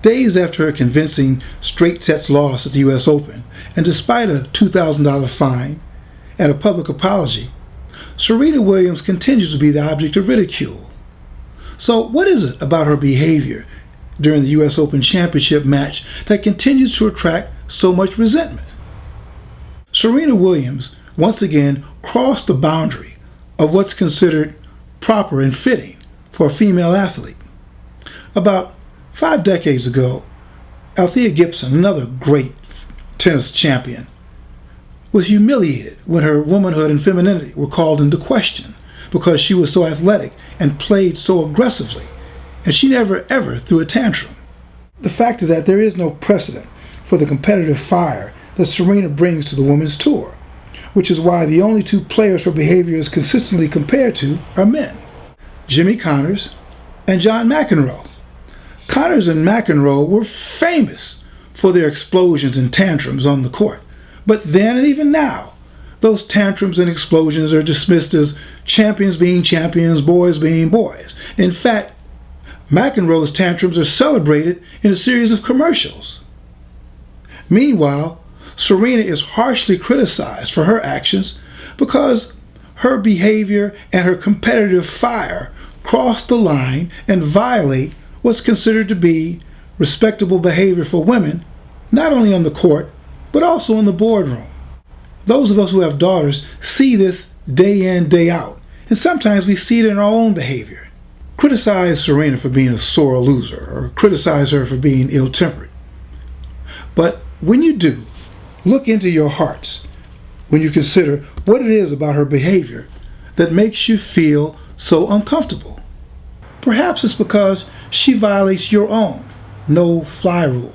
Days after her convincing straight sets loss at the U.S. Open, and despite a $2,000 fine and a public apology, Serena Williams continues to be the object of ridicule. So what is it about her behavior during the U.S. Open Championship match that continues to attract so much resentment? Serena Williams once again crossed the boundary of what's considered proper and fitting for a female athlete. About 5 decades ago, Althea Gibson, another great tennis champion, was humiliated when her womanhood and femininity were called into question because she was so athletic and played so aggressively, and she never ever threw a tantrum. The fact is that there is no precedent for the competitive fire that Serena brings to the women's tour, which is why the only 2 players her behavior is consistently compared to are men, Jimmy Connors and John McEnroe. Connors and McEnroe were famous for their explosions and tantrums on the court. But then and even now, those tantrums and explosions are dismissed as champions being champions, boys being boys. In fact, McEnroe's tantrums are celebrated in a series of commercials. Meanwhile, Serena is harshly criticized for her actions because her behavior and her competitive fire cross the line and violate what's considered to be respectable behavior for women, not only on the court, but also in the boardroom. Those of us who have daughters see this day in, day out, and sometimes we see it in our own behavior. Criticize Serena for being a sore loser, or criticize her for being ill-tempered. But when you do, look into your hearts when you consider what it is about her behavior that makes you feel so uncomfortable. Perhaps it's because she violates your own no-fly rule.